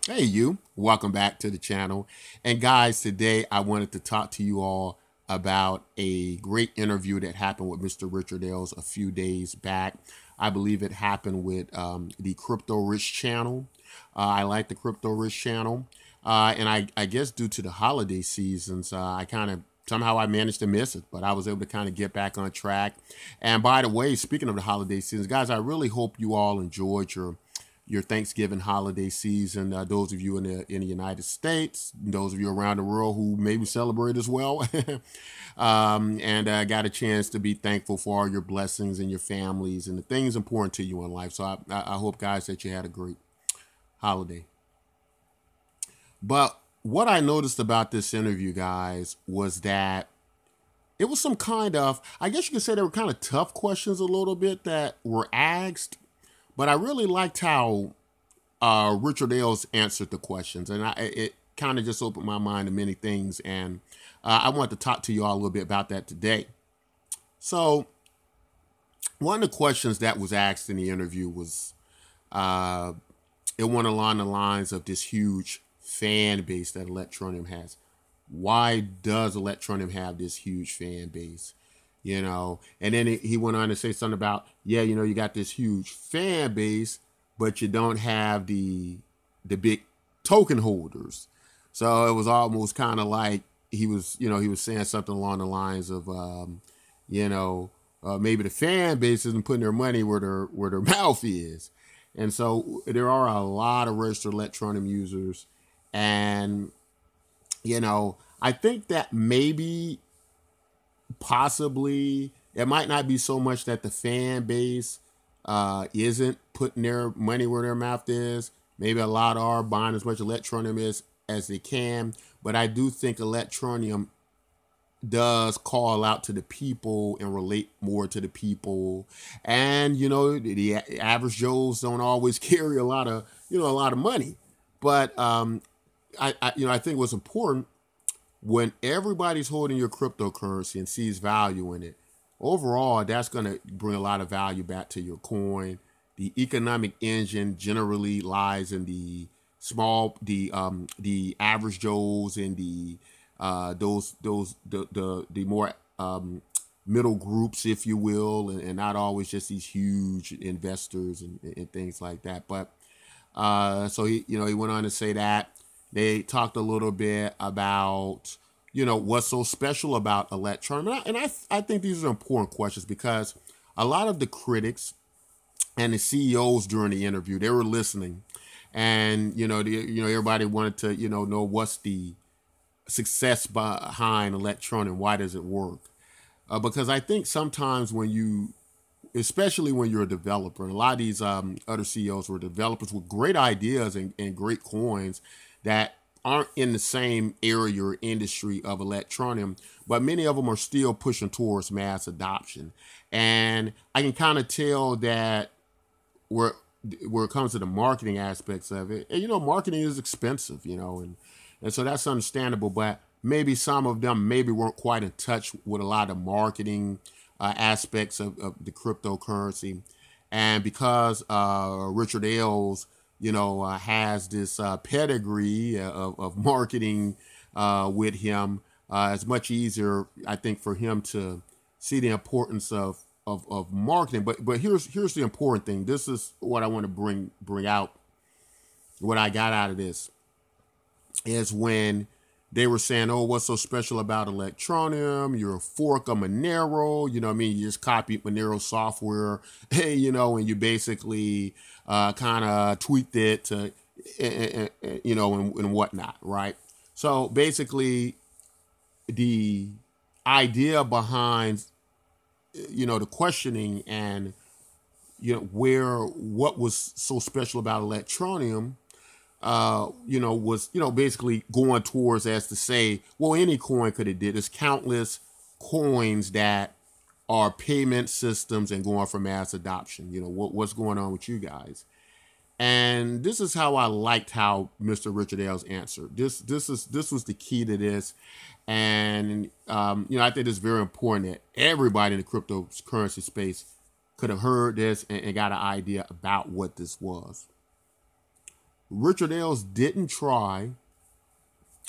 Hey, you. Welcome back to the channel. And guys, today I wanted to talk to you all about a great interview that happened with Mr. Richard Ailes a few days back. I believe it happened with the Crypto Rich channel. I like the Crypto Rich channel. And I guess due to the holiday seasons, I kind of somehow I managed to miss it, but I was able to kind of get back on track. And by the way, speaking of the holiday seasons, guys, I really hope you all enjoyed your Thanksgiving holiday season. Those of you in the United States, those of you around the world who maybe celebrate as well, and got a chance to be thankful for all your blessings and your families and the things important to you in life. So I hope, guys, that you had a great holiday. But what I noticed about this interview, guys, was that it was some kind of, I guess you could say they were kind of tough questions a little bit that were asked, but I really liked how Richard Ailes answered the questions, and it kind of just opened my mind to many things. And I want to talk to you all a little bit about that today. So, one of the questions that was asked in the interview was, uh, it went along the lines of this huge fan base that Electroneum has. Why does Electroneum have this huge fan base? And then he went on to say something about, yeah, you got this huge fan base, but you don't have the big token holders. So it was almost kind of like he was saying something along the lines of, maybe the fan base isn't putting their money where their mouth is. And so there are a lot of registered Electroneum users, and I think that maybe possibly it might not be so much that the fan base isn't putting their money where their mouth is. Maybe a lot are buying as much Electroneum as they can, but I do think Electroneum does call out to the people and relate more to the people. And the average Joes don't always carry a lot of money, but I think what's important when everybody's holding your cryptocurrency and sees value in it, overall, that's going to bring a lot of value back to your coin. The economic engine generally lies in the average Joes and the more middle groups, if you will, and not always just these huge investors and things like that. But so he went on to say that they talked a little bit about what's so special about Electron, and I think these are important questions because a lot of the critics and the CEOs during the interview, they were listening, and everybody wanted to know what's the success behind Electron and why does it work. Because I think sometimes especially when you're a developer, and a lot of these other CEOs were developers with great ideas and great coins that aren't in the same area or industry of Electroneum, but many of them are still pushing towards mass adoption. And I can kind of tell that where it comes to the marketing aspects of it, and marketing is expensive, and so that's understandable. But maybe some of them maybe weren't quite in touch with a lot of marketing aspects of the cryptocurrency, and because Richard Ailes, has this pedigree of marketing with him, it's much easier, I think, for him to see the importance of marketing. But here's the important thing. This is what I want to bring out. What I got out of this is when they were saying, "Oh, what's so special about Electroneum? You're a fork of Monero. You know what I mean? You just copied Monero software, and you basically kind of tweaked it to, and whatnot, right?" So basically, the idea behind, the questioning and, what was so special about Electroneum was, basically going towards as to say, well, any coin could have did. There's countless coins that are payment systems and going for mass adoption. What's going on with you guys? And this is how I liked how Mr. Richard Ailes answered. This was the key to this. And, I think it's very important that everybody in the cryptocurrency space could have heard this and got an idea about what this was. Richard Ailes didn't try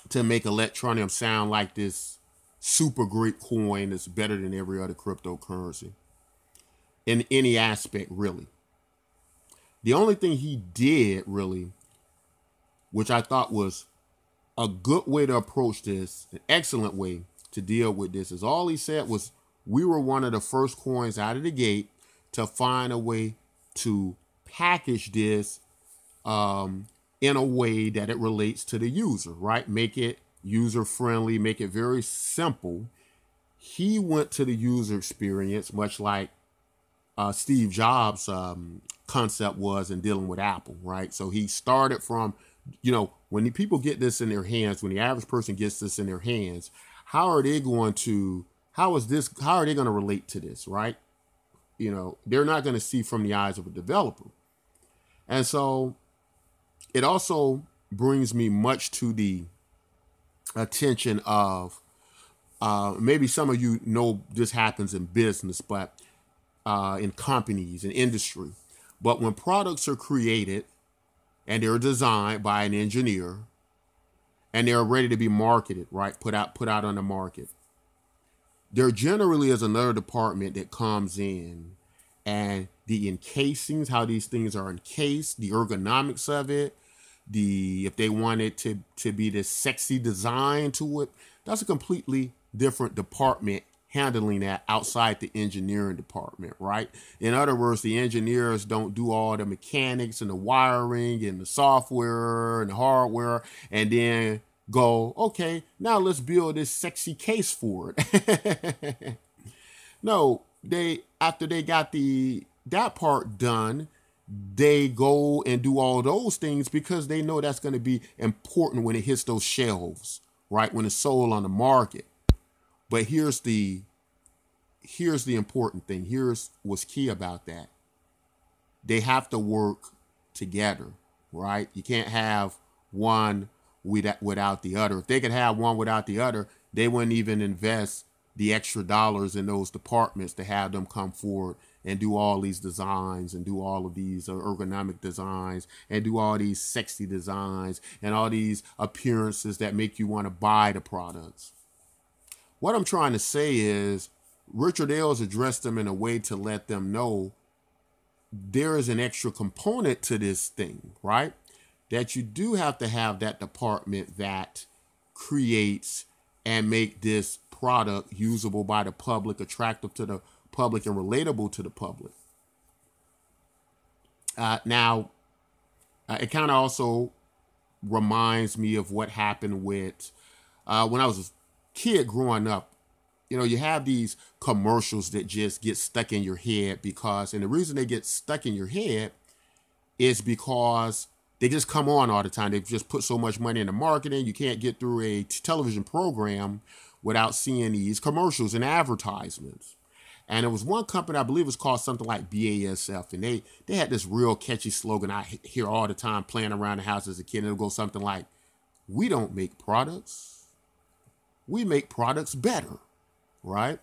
to make Electroneum sound like this super great coin that's better than every other cryptocurrency in any aspect, really. The only thing he did, really, which I thought was a good way to approach this, an excellent way to deal with this, is all he said was, we were one of the first coins out of the gate to find a way to package this in a way that it relates to the user, right? Make it user friendly, make it very simple. He went to the user experience, much like Steve Jobs' concept was in dealing with Apple, right? So he started from, when the people get this in their hands, when the average person gets this in their hands, how are they going to relate to this, right? They're not going to see from the eyes of a developer. And so it also brings me much to the attention of, maybe some of you know this happens in business, but in companies, in industry. But when products are created and they're designed by an engineer and they're ready to be marketed, right? Put out on the market, there generally is another department that comes in, and the encasings, how these things are encased, the ergonomics of it, if they want it to be this sexy design to it, that's a completely different department handling that outside the engineering department, right? In other words, the engineers don't do all the mechanics and the wiring and the software and the hardware and then go, okay, now let's build this sexy case for it. No, after they got that part done, they go and do all those things because they know that's going to be important when it hits those shelves, right? When it's sold on the market. But here's the important thing. Here's what's key about that. They have to work together, right? You can't have one without the other. If they could have one without the other, they wouldn't even invest the extra dollars in those departments to have them come forward and do all these designs and do all of these ergonomic designs and do all these sexy designs and all these appearances that make you want to buy the products. What I'm trying to say is Richard Ailes addressed them in a way to let them know there is an extra component to this thing, right? That you do have to have that department that creates and make this product usable by the public, attractive to the public, and relatable to the public. Now, it kind of also reminds me of what happened with when I was a kid growing up. You have these commercials that just get stuck in your head and the reason they get stuck in your head is because they just come on all the time. They've just put so much money into marketing. You can't get through a television program without seeing these commercials and advertisements. And there was one company, I believe it was called something like BASF, and they had this real catchy slogan I hear all the time playing around the house as a kid. And it'll go something like, we don't make products, we make products better, right?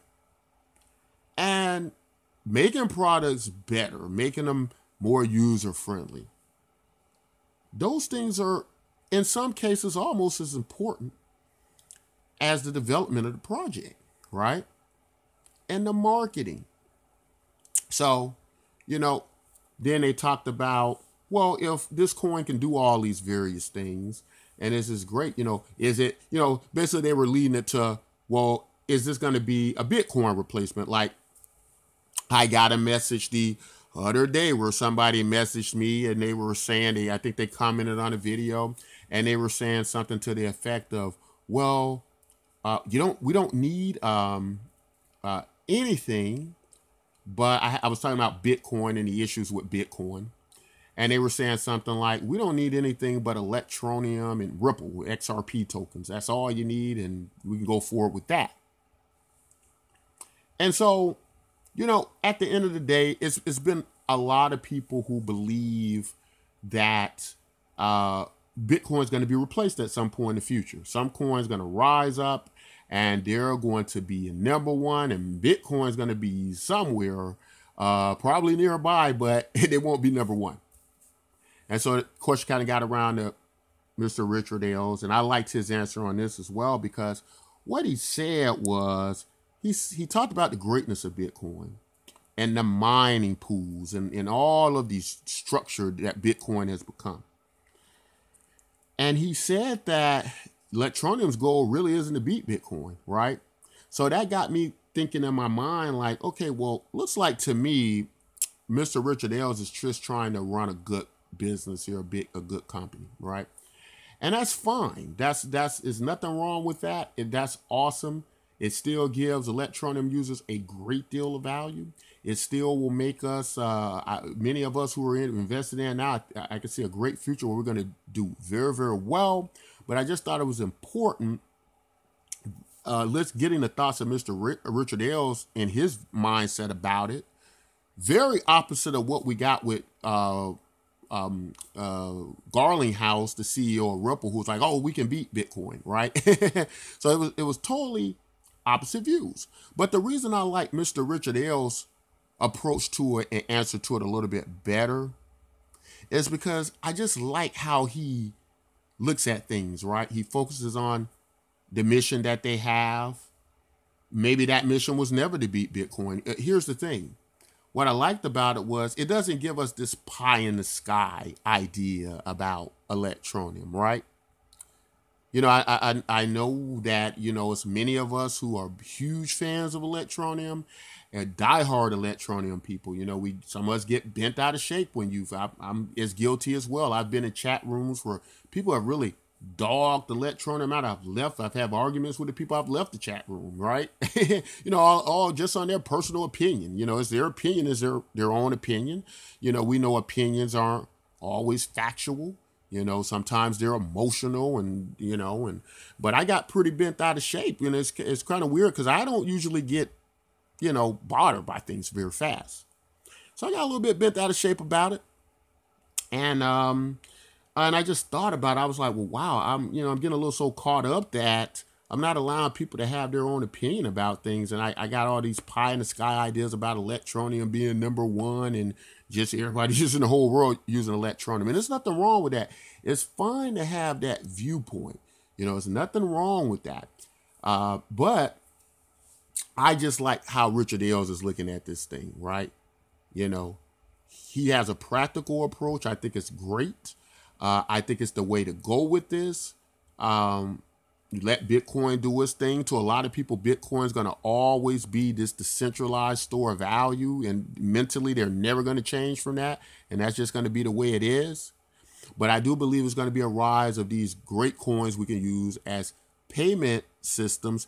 And making products better, making them more user-friendly, those things are, in some cases, almost as important as the development of the project, right? And the marketing. So, then they talked about, well, if this coin can do all these various things, and this is great, is it, basically they were leading it to, well, is this going to be a Bitcoin replacement? Like, I got a message the other day where somebody messaged me and they were saying, I think they commented on a video, and they were saying something to the effect of, well, we don't need anything, but I was talking about Bitcoin and the issues with Bitcoin. And they were saying something like, we don't need anything but Electroneum and Ripple, XRP tokens. That's all you need, and we can go forward with that. And so, at the end of the day, it's been a lot of people who believe that Bitcoin is going to be replaced at some point in the future. Some coins going to rise up, and they're going to be number one, and Bitcoin is going to be somewhere, probably nearby, but they won't be number one. And so the question kind of got around to Mr. Richard Ailes, and I liked his answer on this as well, because what he said was he talked about the greatness of Bitcoin and the mining pools and all of these structure that Bitcoin has become. And he said that Electroneum's goal really isn't to beat Bitcoin, right? So that got me thinking in my mind, like, okay, well, looks like to me, Mr. Richard Ailes is just trying to run a good business here, a good company, right? And that's fine. There's nothing wrong with that. That's awesome. It still gives Electroneum users a great deal of value. It still will make us, many of us who are invested in now, I can see a great future where we're going to do very, very well. But I just thought it was important. Let's get in the thoughts of Mr. Richard Ailes and his mindset about it. Very opposite of what we got with Garlinghouse, the CEO of Ripple, who's like, "Oh, we can beat Bitcoin," right? So it was totally opposite views. But the reason I like Mr. Richard Ailes' approach to it and answer to it a little bit better is because I just like how he looks at things, right? He focuses on the mission that they have. Maybe that mission was never to beat Bitcoin. Here's the thing. What I liked about it was it doesn't give us this pie in the sky idea about Electroneum, right? You know, I know that, you know, it's many of us who are huge fans of Electroneum and diehard Electroneum people. You know, some of us get bent out of shape when I'm as guilty as well. I've been in chat rooms where people have really dogged Electroneum out. I've had arguments with the people. I've left the chat room, right? You know, all just on their personal opinion. You know, it's their opinion, is their own opinion. You know, we know opinions aren't always factual. You know, sometimes they're emotional but I got pretty bent out of shape. You know, it's kind of weird because I don't usually get, you know, bothered by things very fast. So I got a little bit bent out of shape about it. And I just thought about it. I was like, well, wow, I'm getting a little so caught up that I'm not allowing people to have their own opinion about things. And I got all these pie in the sky ideas about Electroneum being number one and just everybody just in the whole world using Electroneum. And there's nothing wrong with that. It's fine to have that viewpoint. You know, there's nothing wrong with that. But I just like how Richard Ailes is looking at this thing, right? You know, he has a practical approach. I think it's great. I think it's the way to go with this. Let Bitcoin do its thing. To a lot of people, Bitcoin is going to always be this decentralized store of value, and mentally they're never going to change from that, and that's just going to be the way it is. But I do believe it's going to be a rise of these great coins we can use as payment systems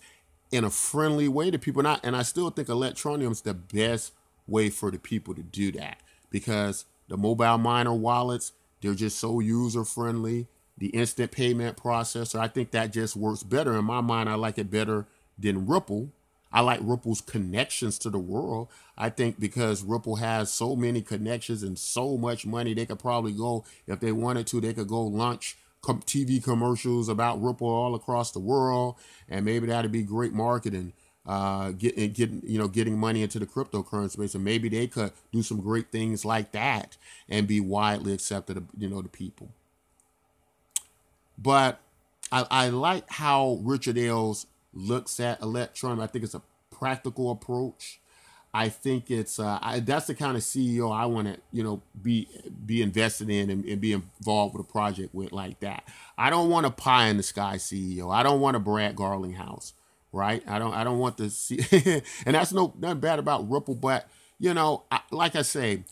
in a friendly way to people. And I still think Electroneum is the best way for the people to do that, because the mobile miner wallets, they're just so user friendly. The instant payment processor, I think that just works better. In my mind, I like it better than Ripple. I like Ripple's connections to the world. I think because Ripple has so many connections and so much money, they could probably go, if they wanted to, they could go launch TV commercials about Ripple all across the world, and maybe that'd be great marketing. Getting money into the cryptocurrency space, and maybe they could do some great things like that and be widely accepted, to people. But I like how Richard Ailes looks at Electroneum. I think it's a practical approach. I think it's that's the kind of CEO I want to be invested in and be involved with a project with like that. I don't want a pie in the sky CEO. I don't want a Brad Garlinghouse, right? I don't want to see, and that's nothing bad about Ripple, but like I say,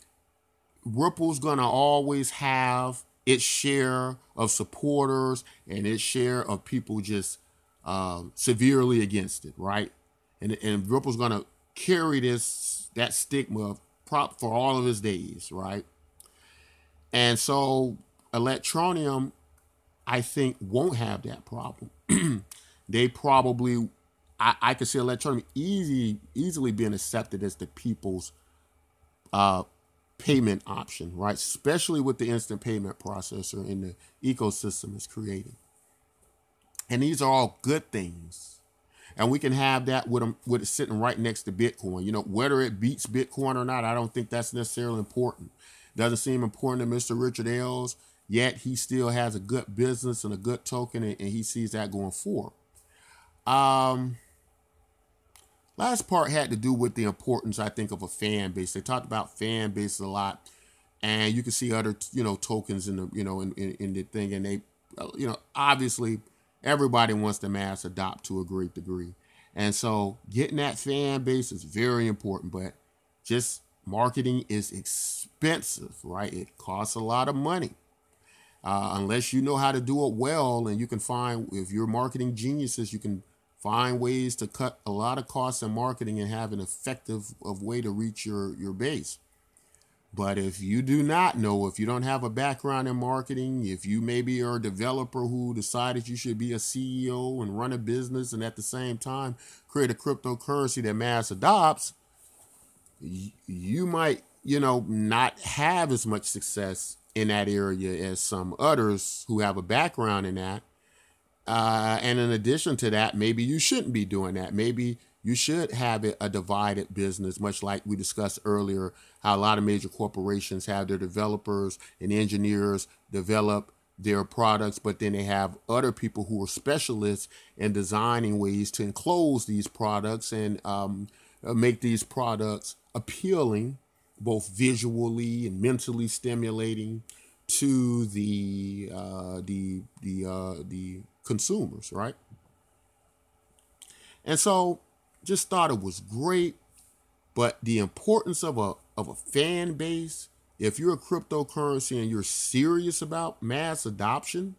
Ripple's gonna always have its share of supporters and its share of people just severely against it, right? And Ripple's gonna carry that stigma for all of his days, right? And so Electroneum, I think, won't have that problem. They probably, I could see Electroneum easily being accepted as the people's payment option, right? Especially with the instant payment processor and the ecosystem it's creating. And these are all good things. And we can have that with it sitting right next to Bitcoin. Whether it beats Bitcoin or not, I don't think that's necessarily important. Doesn't seem important to Mr. Richard Ailes, yet he still has a good business and a good token, and he sees that going forward. Um, Last part had to do with the importance, I think, of a fan base. They talked about fan bases a lot, and you can see other, tokens in the, in the thing, and they, obviously everybody wants to mass adopt to a great degree, and so getting that fan base is very important. But just marketing is expensive, right? It costs a lot of money. Unless you know how to do it well, and you can find, if you're marketing geniuses, you can find ways to cut a lot of costs in marketing and have an effective way to reach your base. But if you do not know, if you don't have a background in marketing, if you maybe are a developer who decided you should be a CEO and run a business and at the same time create a cryptocurrency that mass adopts, you might, not have as much success in that area as some others who have a background in that. And in addition to that, maybe you shouldn't be doing that. Maybe you should have a divided business, much like we discussed earlier, how a lot of major corporations have their developers and engineers develop their products, but then they have other people who are specialists in designing ways to enclose these products and make these products appealing, both visually and mentally stimulating to the consumers, right? And so, just thought it was great, but the importance of a fan base, if you're a cryptocurrency and you're serious about mass adoption,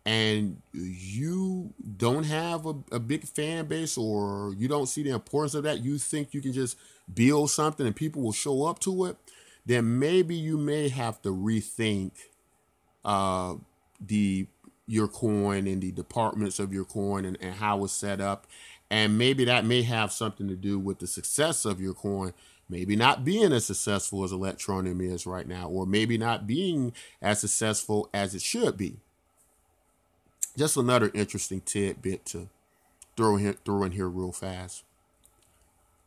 and you don't have a big fan base, or you don't see the importance of that, you think you can just build something and people will show up to it, then maybe you may have to rethink your coin and the departments of your coin and how it's set up. And maybe that may have something to do with the success of your coin, maybe not being as successful as Electroneum is right now, or maybe not being as successful as it should be. Just another interesting tidbit to throw in here real fast.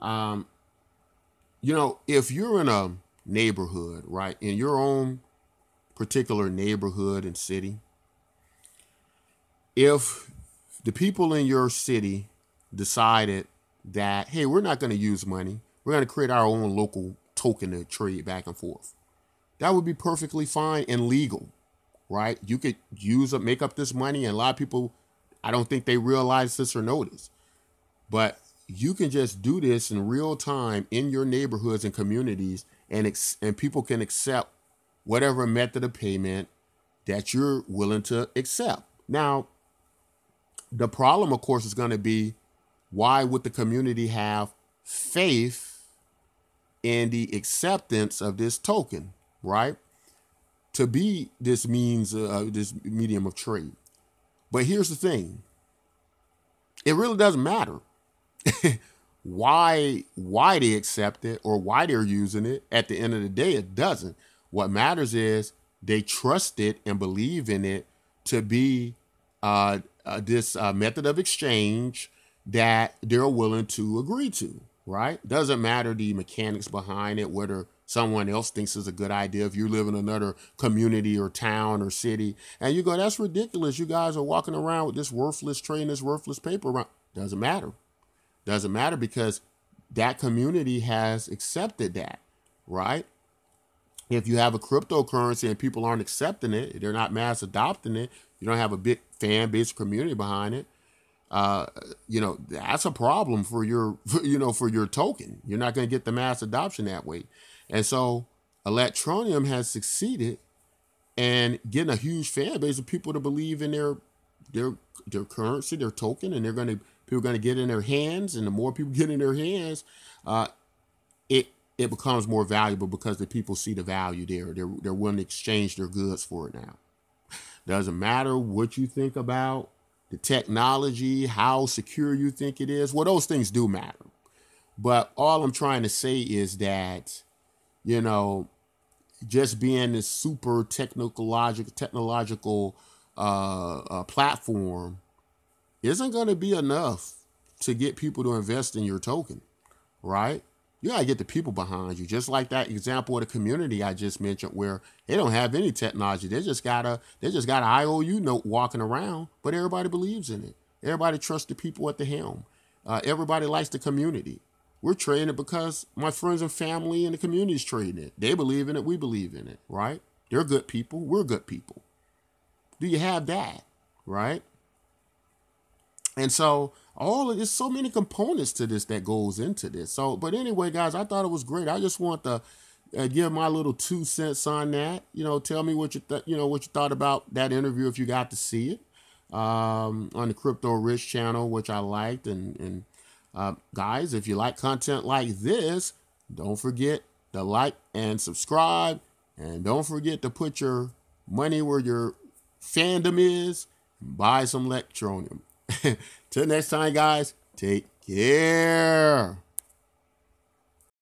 If you're in a neighborhood, right, in your own particular neighborhood and city, if the people in your city decided that, hey, we're not going to use money, we're going to create our own local token to trade back and forth, that would be perfectly fine and legal, right? You could make up this money, and a lot of people, I don't think they realize this or know this, but you can just do this in real time in your neighborhoods and communities, and people can accept whatever method of payment that you're willing to accept. Now, the problem, of course, is going to be, why would the community have faith in the acceptance of this token, right, to be this this medium of trade? But here's the thing. It really doesn't matter why they accept it or why they're using it. At the end of the day, it doesn't. What matters is they trust it and believe in it to be this method of exchange that they're willing to agree to, right? Doesn't matter the mechanics behind it, whether someone else thinks is a good idea. If you live in another community or town or city and you go, that's ridiculous, you guys are walking around with this worthless trade and this worthless paper around. Doesn't matter. Doesn't matter, because that community has accepted that, right? If you have a cryptocurrency and people aren't accepting it, they're not mass adopting it, you don't have a big fan base community behind it, that's a problem for your token. You're not going to get the mass adoption that way. And so Electroneum has succeeded in getting a huge fan base of people to believe in their currency, their token, and people are going to get in their hands. And the more people get in their hands, it becomes more valuable, because the people see the value there. They're willing to exchange their goods for it now. Doesn't matter what you think about the technology, how secure you think it is. Well, those things do matter. But all I'm trying to say is that, just being this super technological platform isn't going to be enough to get people to invest in your token, right? You gotta get the people behind you. Just like that example of the community I just mentioned, where they don't have any technology. They just got an IOU note walking around, but everybody believes in it. Everybody trusts the people at the helm. Everybody likes the community. We're trading it because my friends and family in the community is trading it. They believe in it. We believe in it, right? They're good people. We're good people. Do you have that, right? And so there's so many components to this that goes into this. So, but anyway, guys, I thought it was great. I just want to give my little 2 cents on that. Tell me what you thought about that interview if you got to see it on the Crypto Rich channel, which I liked. And guys, if you like content like this, don't forget to like and subscribe, and don't forget to put your money where your fandom is and buy some Electroneum. Till next time, guys, take care.